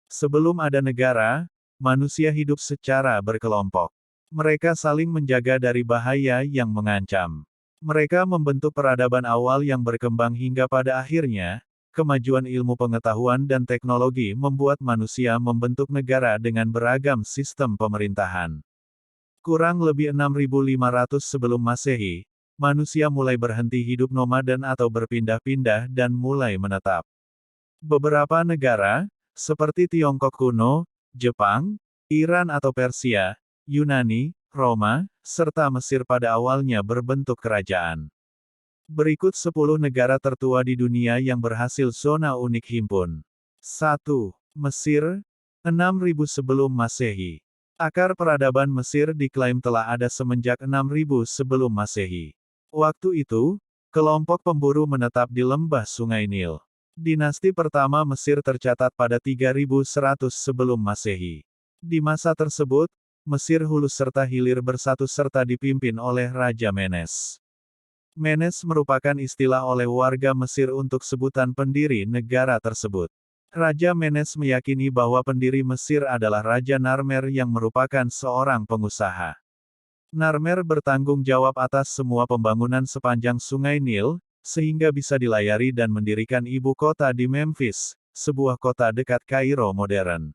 Sebelum ada negara, manusia hidup secara berkelompok. Mereka saling menjaga dari bahaya yang mengancam. Mereka membentuk peradaban awal yang berkembang hingga pada akhirnya, kemajuan ilmu pengetahuan dan teknologi membuat manusia membentuk negara dengan beragam sistem pemerintahan. Kurang lebih 6.500 sebelum Masehi, manusia mulai berhenti hidup nomaden atau berpindah-pindah dan mulai menetap. Beberapa negara, seperti Tiongkok kuno, Jepang, Iran atau Persia, Yunani, Roma, serta Mesir pada awalnya berbentuk kerajaan. Berikut 10 negara tertua di dunia yang berhasil zona unik himpun. 1. Mesir, 6000 sebelum Masehi. Akar peradaban Mesir diklaim telah ada semenjak 6000 sebelum Masehi. Waktu itu, kelompok pemburu menetap di lembah Sungai Nil. Dinasti pertama Mesir tercatat pada 3100 sebelum Masehi. Di masa tersebut, Mesir Hulu serta Hilir bersatu serta dipimpin oleh Raja Menes. Menes merupakan istilah oleh warga Mesir untuk sebutan pendiri negara tersebut. Raja Menes meyakini bahwa pendiri Mesir adalah Raja Narmer yang merupakan seorang pengusaha. Narmer bertanggung jawab atas semua pembangunan sepanjang Sungai Nil, sehingga bisa dilayari dan mendirikan ibu kota di Memphis, sebuah kota dekat Kairo modern.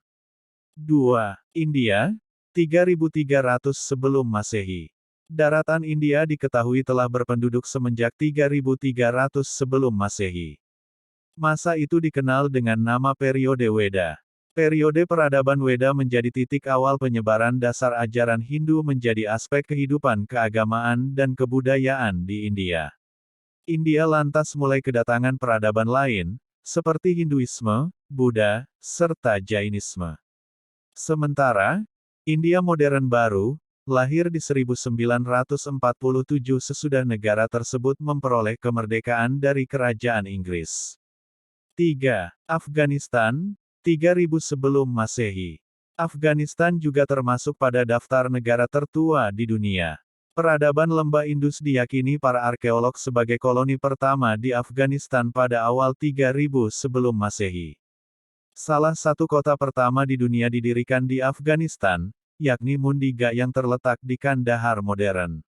2. India, 3300 sebelum Masehi. Daratan India diketahui telah berpenduduk semenjak 3300 sebelum Masehi. Masa itu dikenal dengan nama periode Weda. Periode peradaban Weda menjadi titik awal penyebaran dasar ajaran Hindu menjadi aspek kehidupan keagamaan dan kebudayaan di India. India lantas mulai kedatangan peradaban lain, seperti Hinduisme, Buddha, serta Jainisme. Sementara, India modern baru, lahir di 1947 sesudah negara tersebut memperoleh kemerdekaan dari Kerajaan Inggris. 3. Afghanistan, 3000 sebelum Masehi. Afghanistan juga termasuk pada daftar negara tertua di dunia. Peradaban lembah Indus diyakini para arkeolog sebagai koloni pertama di Afghanistan pada awal 3000 sebelum Masehi. Salah satu kota pertama di dunia didirikan di Afghanistan, yakni Mundiga yang terletak di Kandahar modern.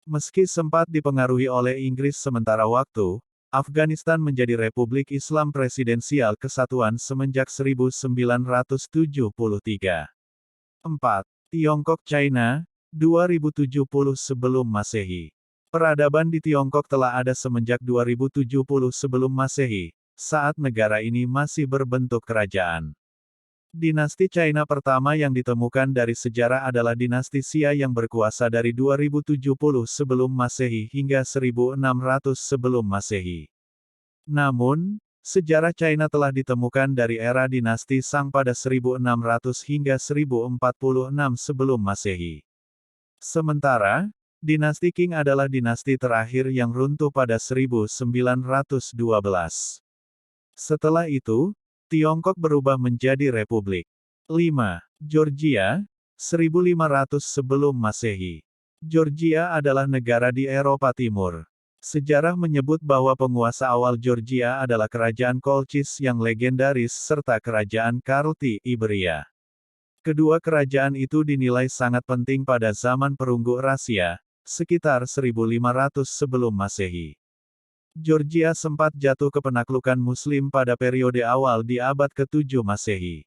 Meski sempat dipengaruhi oleh Inggris sementara waktu, Afghanistan menjadi Republik Islam Presidensial Kesatuan semenjak 1973. 4. Tiongkok China, 2070 sebelum Masehi. Peradaban di Tiongkok telah ada semenjak 2070 sebelum Masehi, saat negara ini masih berbentuk kerajaan. Dinasti China pertama yang ditemukan dari sejarah adalah dinasti Xia yang berkuasa dari 2070 sebelum Masehi hingga 1600 sebelum Masehi. Namun, sejarah China telah ditemukan dari era dinasti Shang pada 1600 hingga 1046 sebelum Masehi. Sementara, dinasti Qing adalah dinasti terakhir yang runtuh pada 1912. Setelah itu, Tiongkok berubah menjadi republik. 5. Georgia, 1500 sebelum Masehi. Georgia adalah negara di Eropa Timur. Sejarah menyebut bahwa penguasa awal Georgia adalah Kerajaan Kolchis yang legendaris serta Kerajaan Karlti Iberia. Kedua kerajaan itu dinilai sangat penting pada zaman perunggu Rasia, sekitar 1500 sebelum Masehi. Georgia sempat jatuh ke penaklukan Muslim pada periode awal di abad ke-7 Masehi.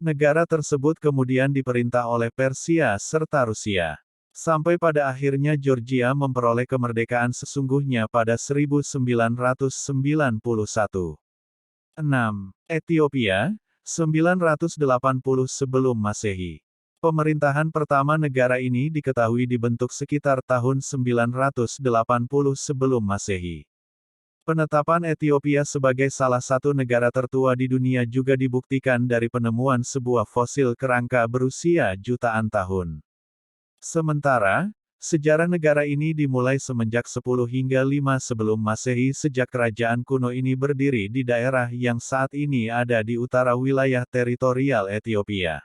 Negara tersebut kemudian diperintah oleh Persia serta Rusia. Sampai pada akhirnya Georgia memperoleh kemerdekaan sesungguhnya pada 1991. 6. Ethiopia, 980 sebelum Masehi. Pemerintahan pertama negara ini diketahui dibentuk sekitar tahun 980 sebelum Masehi. Penetapan Ethiopia sebagai salah satu negara tertua di dunia juga dibuktikan dari penemuan sebuah fosil kerangka berusia jutaan tahun. Sementara, sejarah negara ini dimulai semenjak 10 hingga 5 sebelum Masehi sejak kerajaan kuno ini berdiri di daerah yang saat ini ada di utara wilayah teritorial Ethiopia.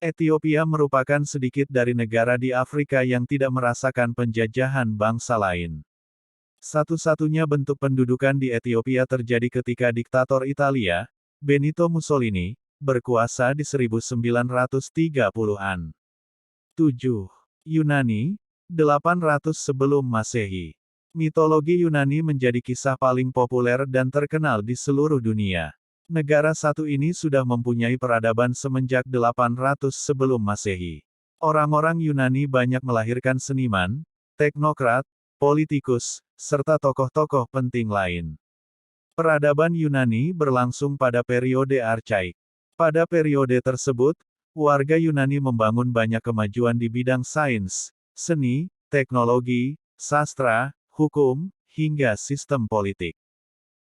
Ethiopia merupakan sedikit dari negara di Afrika yang tidak merasakan penjajahan bangsa lain. Satu-satunya bentuk pendudukan di Ethiopia terjadi ketika diktator Italia, Benito Mussolini, berkuasa di 1930-an. 7. Yunani, 800 sebelum Masehi. Mitologi Yunani menjadi kisah paling populer dan terkenal di seluruh dunia. Negara satu ini sudah mempunyai peradaban semenjak 800 sebelum Masehi. Orang-orang Yunani banyak melahirkan seniman, teknokrat, politikus, serta tokoh-tokoh penting lain. Peradaban Yunani berlangsung pada periode Archaik. Pada periode tersebut, warga Yunani membangun banyak kemajuan di bidang sains, seni, teknologi, sastra, hukum, hingga sistem politik.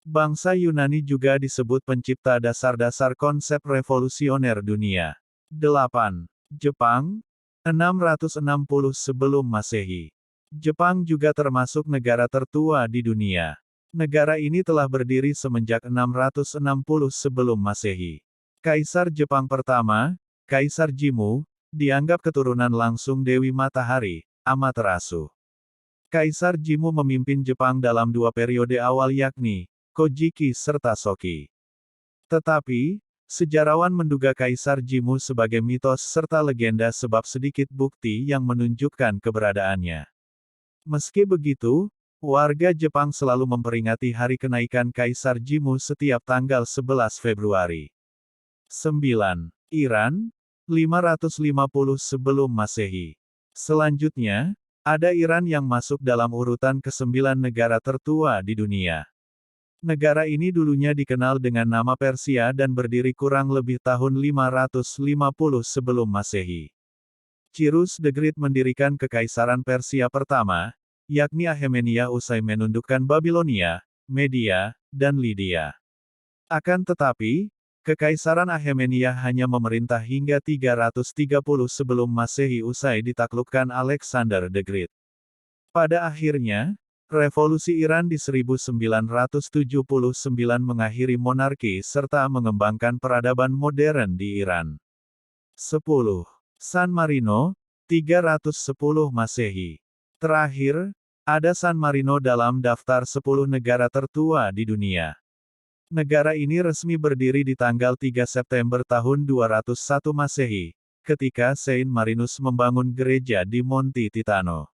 Bangsa Yunani juga disebut pencipta dasar-dasar konsep revolusioner dunia. 8. Jepang, 660 sebelum Masehi. Jepang juga termasuk negara tertua di dunia. Negara ini telah berdiri semenjak 660 sebelum Masehi. Kaisar Jepang pertama, Kaisar Jimmu, dianggap keturunan langsung Dewi Matahari, Amaterasu. Kaisar Jimmu memimpin Jepang dalam dua periode awal yakni, Kojiki serta Shoki. Tetapi, sejarawan menduga Kaisar Jimmu sebagai mitos serta legenda sebab sedikit bukti yang menunjukkan keberadaannya. Meski begitu, warga Jepang selalu memperingati hari kenaikan Kaisar Jimmu setiap tanggal 11 Februari. 9. Iran, 550 sebelum Masehi. Selanjutnya, ada Iran yang masuk dalam urutan ke-9 negara tertua di dunia. Negara ini dulunya dikenal dengan nama Persia dan berdiri kurang lebih tahun 550 sebelum Masehi. Cyrus the Great mendirikan Kekaisaran Persia pertama, yakni Akhemenia usai menundukkan Babilonia, Media, dan Lydia. Akan tetapi, Kekaisaran Akhemenia hanya memerintah hingga 330 sebelum Masehi usai ditaklukkan Alexander the Great. Pada akhirnya, Revolusi Iran di 1979 mengakhiri monarki serta mengembangkan peradaban modern di Iran. 10. San Marino, 310 Masehi. Terakhir, ada San Marino dalam daftar 10 negara tertua di dunia. Negara ini resmi berdiri di tanggal 3 September tahun 201 Masehi, ketika Saint Marinus membangun gereja di Monte Titano.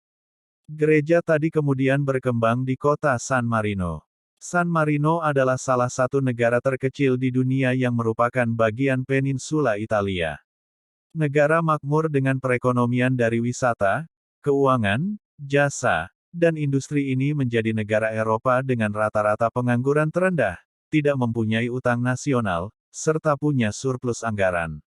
Gereja tadi kemudian berkembang di kota San Marino. San Marino adalah salah satu negara terkecil di dunia yang merupakan bagian peninsula Italia. Negara makmur dengan perekonomian dari wisata, keuangan, jasa, dan industri ini menjadi negara Eropa dengan rata-rata pengangguran terendah, tidak mempunyai utang nasional, serta punya surplus anggaran.